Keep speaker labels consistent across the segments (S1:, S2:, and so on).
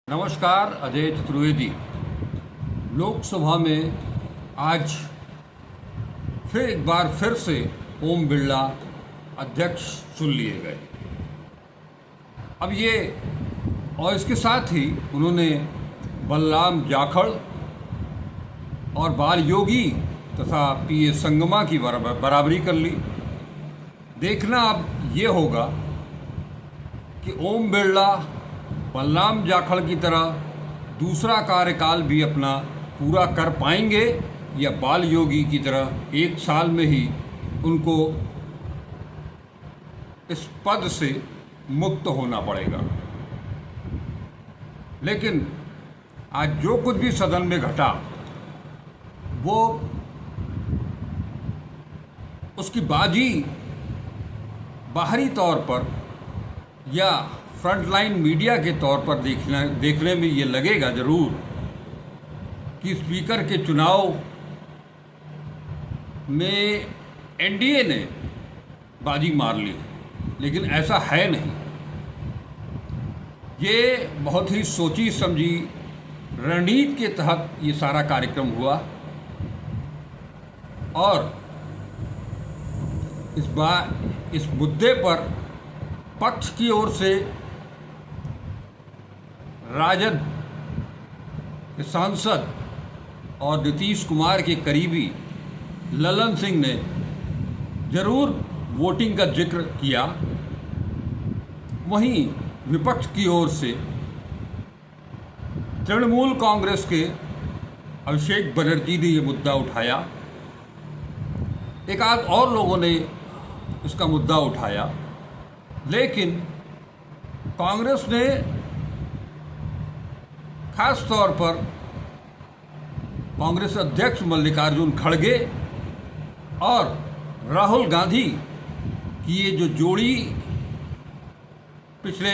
S1: नमस्कार, अजय चतुर्वेदी। लोकसभा में आज एक बार फिर से ओम बिरला अध्यक्ष चुन लिए गए। अब ये और इसके साथ ही उन्होंने बलराम जाखड़ और बाल योगी तथा पीए संगमा की बराबरी कर ली। देखना अब ये होगा कि ओम बिरला बलराम जाखड़ की तरह दूसरा कार्यकाल भी अपना पूरा कर पाएंगे या बाल योगी की तरह एक साल में ही उनको इस पद से मुक्त होना पड़ेगा। लेकिन आज जो कुछ भी सदन में घटा वो उसकी बाजी बाहरी तौर पर या फ्रंटलाइन मीडिया के तौर पर देखने में ये लगेगा ज़रूर कि स्पीकर के चुनाव में एनडीए ने बाजी मार ली, लेकिन ऐसा है नहीं। ये बहुत ही सोची समझी रणनीति के तहत ये सारा कार्यक्रम हुआ और इस मुद्दे पर पक्ष की ओर से राजद के सांसद और नीतीश कुमार के करीबी ललन सिंह ने जरूर वोटिंग का जिक्र किया। वहीं विपक्ष की ओर से तृणमूल कांग्रेस के अभिषेक बनर्जी ने ये मुद्दा उठाया। एक आध और लोगों ने इसका मुद्दा उठाया, लेकिन कांग्रेस ने खास तौर पर कांग्रेस अध्यक्ष मल्लिकार्जुन खड़गे और राहुल गांधी की ये जो जोड़ी पिछले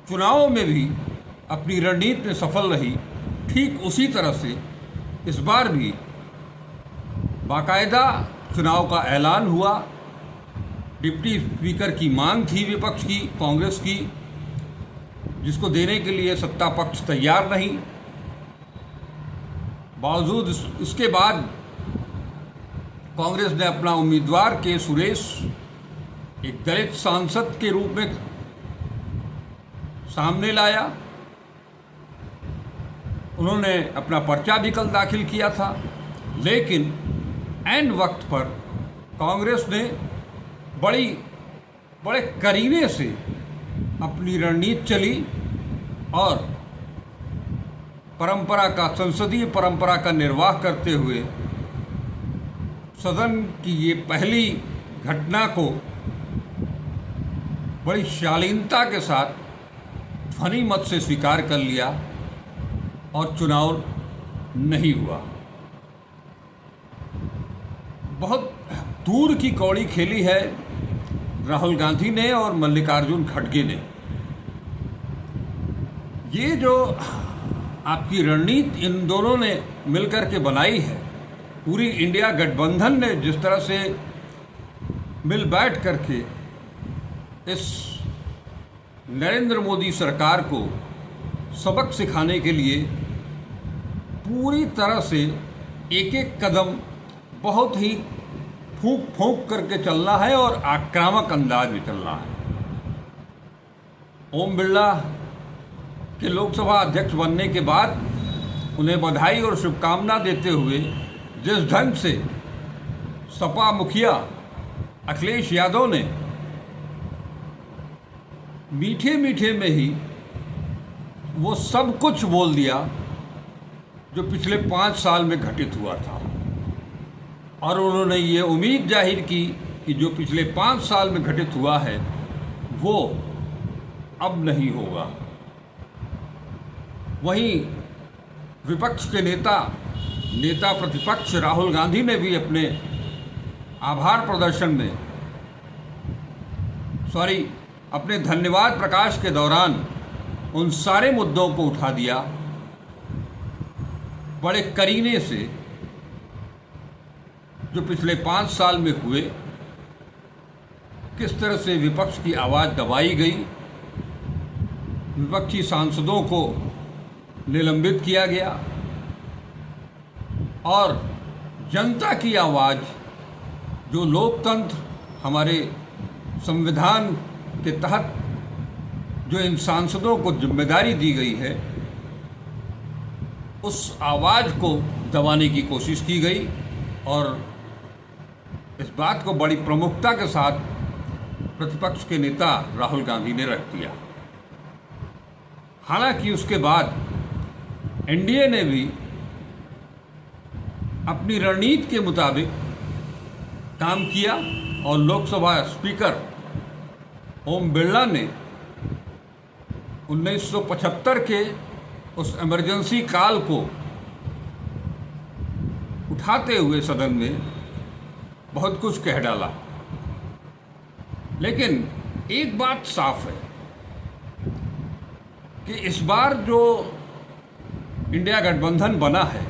S1: चुनावों में भी अपनी रणनीति में सफल रही, ठीक उसी तरह से इस बार भी बाकायदा चुनाव का ऐलान हुआ। डिप्टी स्पीकर की मांग थी विपक्ष की, कांग्रेस की, जिसको देने के लिए सत्ता पक्ष तैयार नहीं। बावजूद इसके बाद कांग्रेस ने अपना उम्मीदवार के सुरेश एक दलित सांसद के रूप में सामने लाया। उन्होंने अपना पर्चा भी कल दाखिल किया था, लेकिन ऐन वक्त पर कांग्रेस ने बड़े करीने से अपनी रणनीति चली और संसदीय परंपरा का निर्वाह करते हुए सदन की ये पहली घटना को बड़ी शालीनता के साथ ध्वनि मत से स्वीकार कर लिया और चुनाव नहीं हुआ। बहुत दूर की कौड़ी खेली है राहुल गांधी ने और मल्लिकार्जुन खड़गे ने। ये जो आपकी रणनीति इन दोनों ने मिलकर के बनाई है, पूरी इंडिया गठबंधन ने जिस तरह से मिल बैठ करके इस नरेंद्र मोदी सरकार को सबक सिखाने के लिए पूरी तरह से एक एक कदम बहुत ही फूंक फूंक करके चलना है और आक्रामक अंदाज में चलना है। ओम बिरला के लोकसभा अध्यक्ष बनने के बाद उन्हें बधाई और शुभकामना देते हुए जिस ढंग से सपा मुखिया अखिलेश यादव ने मीठे मीठे में ही वो सब कुछ बोल दिया जो पिछले 5 साल में घटित हुआ था, और उन्होंने ये उम्मीद जाहिर की कि जो पिछले 5 साल में घटित हुआ है वो अब नहीं होगा। वहीं विपक्ष के नेता प्रतिपक्ष राहुल गांधी ने भी अपने आभार प्रदर्शन में अपने धन्यवाद प्रकाश के दौरान उन सारे मुद्दों को उठा दिया बड़े करीने से जो पिछले 5 साल में हुए, किस तरह से विपक्ष की आवाज़ दबाई गई विपक्षी सांसदों को निलंबित किया गया और जनता की आवाज़, जो लोकतंत्र हमारे संविधान के तहत जो इन सांसदों को जिम्मेदारी दी गई है, उस आवाज़ को दबाने की कोशिश की गई और इस बात को बड़ी प्रमुखता के साथ प्रतिपक्ष के नेता राहुल गांधी ने रख दिया। हालांकि उसके बाद एनडीए ने भी अपनी रणनीति के मुताबिक काम किया और लोकसभा स्पीकर ओम बिरला ने 1975 के उस इमरजेंसी काल को उठाते हुए सदन में बहुत कुछ कह डाला। लेकिन एक बात साफ है कि इस बार जो इंडिया गठबंधन बना है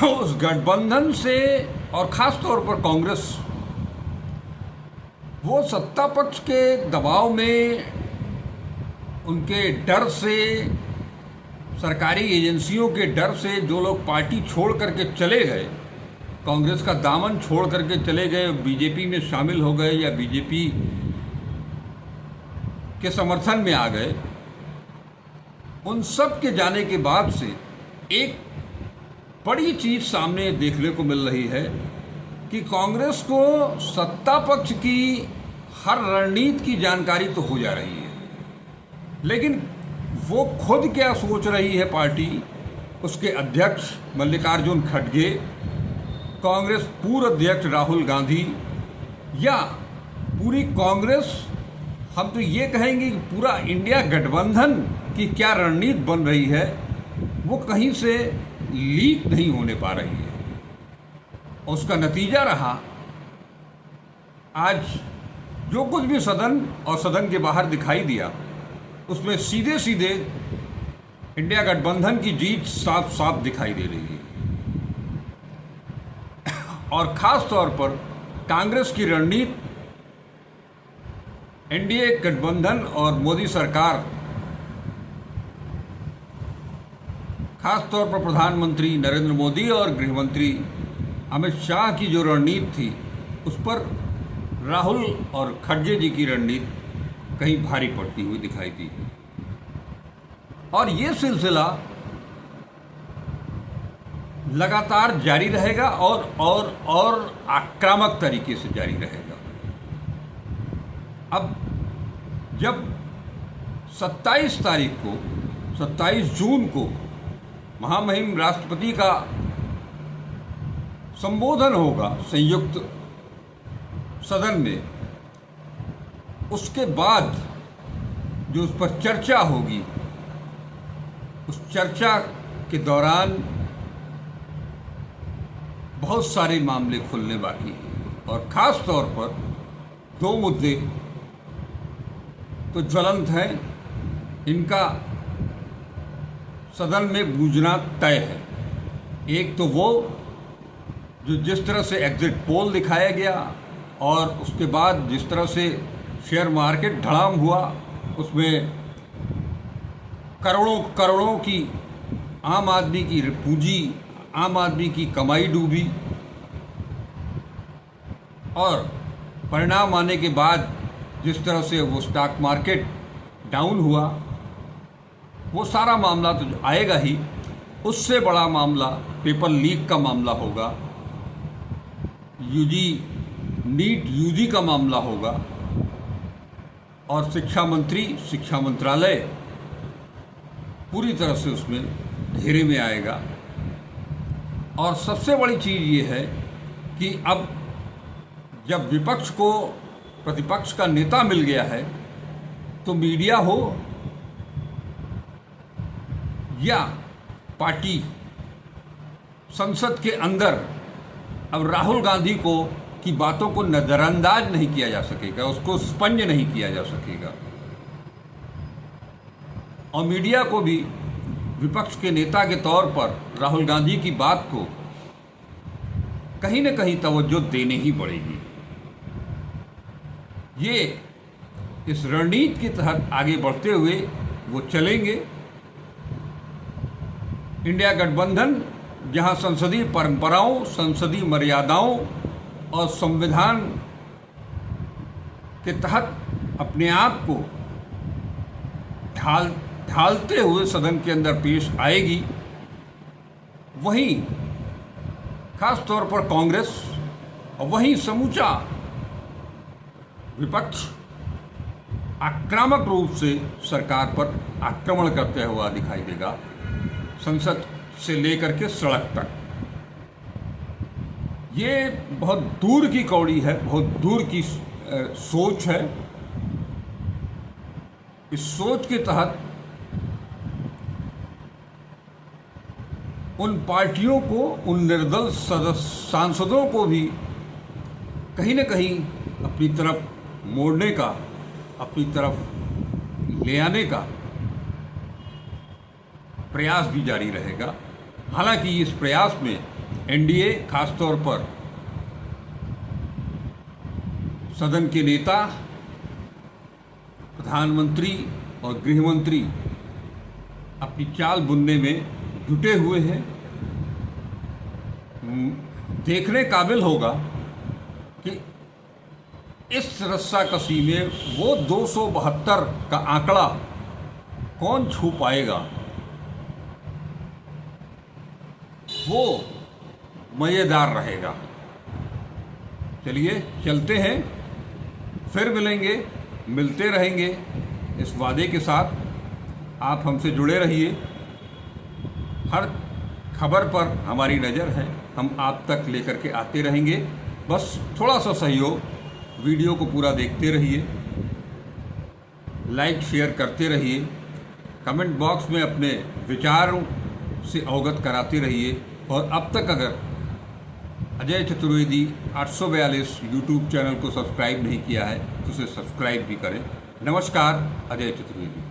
S1: उस गठबंधन से, और ख़ास तौर पर कांग्रेस, वो सत्ता पक्ष के दबाव में, उनके डर से, सरकारी एजेंसियों के डर से जो लोग पार्टी छोड़ करके चले गए, कांग्रेस का दामन छोड़ करके चले गए, बीजेपी में शामिल हो गए या बीजेपी के समर्थन में आ गए, उन सब के जाने के बाद से एक बड़ी चीज़ सामने देखने को मिल रही है कि कांग्रेस को सत्ता पक्ष की हर रणनीति की जानकारी तो हो जा रही है, लेकिन वो खुद क्या सोच रही है पार्टी, उसके अध्यक्ष मल्लिकार्जुन खड़गे, कांग्रेस पूर्व अध्यक्ष राहुल गांधी या पूरी कांग्रेस, हम तो ये कहेंगे कि पूरा इंडिया गठबंधन की क्या रणनीति बन रही है, वो कहीं से लीक नहीं होने पा रही है। उसका नतीजा रहा आज जो कुछ भी सदन और सदन के बाहर दिखाई दिया, उसमें सीधे सीधे इंडिया गठबंधन की जीत साफ साफ दिखाई दे रही है। और ख़ास तौर पर कांग्रेस की रणनीति, एनडीए गठबंधन और मोदी सरकार, खास तौर पर प्रधानमंत्री नरेंद्र मोदी और गृहमंत्री अमित शाह की जो रणनीति थी, उस पर राहुल और खड़गे जी की रणनीति कहीं भारी पड़ती हुई दिखाई दी। और ये सिलसिला लगातार जारी रहेगा और आक्रामक तरीके से जारी रहेगा। अब जब 27 तारीख को, 27 जून को महामहिम राष्ट्रपति का संबोधन होगा संयुक्त सदन में, उसके बाद जो उस पर चर्चा होगी, उस चर्चा के दौरान बहुत सारे मामले खुलने बाकी हैं और ख़ास तौर पर दो मुद्दे तो ज्वलंत हैं, इनका सदन में गूंजना तय है। एक तो वो जो जिस तरह से एग्जिट पोल दिखाया गया और उसके बाद जिस तरह से शेयर मार्केट धड़ाम हुआ, उसमें करोड़ों करोड़ों की आम आदमी की पूंजी, आम आदमी की कमाई डूबी और परिणाम आने के बाद जिस तरह से वो स्टॉक मार्केट डाउन हुआ, वो सारा मामला तो आएगा ही। उससे बड़ा मामला पेपर लीक का मामला होगा, नीट यूजी का मामला होगा और शिक्षा मंत्री, शिक्षा मंत्रालय पूरी तरह से उसमें घेरे में आएगा। और सबसे बड़ी चीज़ ये है कि अब जब विपक्ष को प्रतिपक्ष का नेता मिल गया है, तो मीडिया हो या पार्टी, संसद के अंदर अब राहुल गांधी को की बातों को नज़रअंदाज नहीं किया जा सकेगा, उसको स्पंज नहीं किया जा सकेगा। और मीडिया को भी विपक्ष के नेता के तौर पर राहुल गांधी की बात को कहीं न कहीं तवज्जो देनी ही पड़ेगी। ये इस रणनीति के तहत आगे बढ़ते हुए वो चलेंगे। इंडिया गठबंधन जहां संसदीय परंपराओं, संसदीय मर्यादाओं और संविधान के तहत अपने आप को ढालते हुए सदन के अंदर पेश आएगी, वहीं खास तौर पर कांग्रेस और वहीं समूचा विपक्ष आक्रामक रूप से सरकार पर आक्रमण करते हुआ दिखाई देगा, संसद से लेकर के सड़क तक। ये बहुत दूर की कौड़ी है, बहुत दूर की सोच है। इस सोच के तहत उन पार्टियों को, उन निर्दल सांसदों को भी कहीं न कहीं अपनी तरफ मोड़ने का, अपनी तरफ ले आने का प्रयास भी जारी रहेगा। हालांकि इस प्रयास में एनडीए, खासतौर पर सदन के नेता, प्रधानमंत्री और गृहमंत्री अपनी चाल बुनने में जुटे हुए हैं। देखने काबिल होगा कि इस रस्साकसी में वो 272 का आंकड़ा कौन छू पाएगा। वो मज़ेदार रहेगा। चलिए चलते हैं, फिर मिलेंगे, मिलते रहेंगे इस वादे के साथ। आप हमसे जुड़े रहिए, हर खबर पर हमारी नज़र है, हम आप तक लेकर के आते रहेंगे। बस थोड़ा सा सहयोग, वीडियो को पूरा देखते रहिए, लाइक शेयर करते रहिए, कमेंट बॉक्स में अपने विचारों से अवगत कराते रहिए। और अब तक अगर अजय चतुर्वेदी 842 यूट्यूब चैनल को सब्सक्राइब नहीं किया है तो उसे सब्सक्राइब भी करें। नमस्कार, अजय चतुर्वेदी।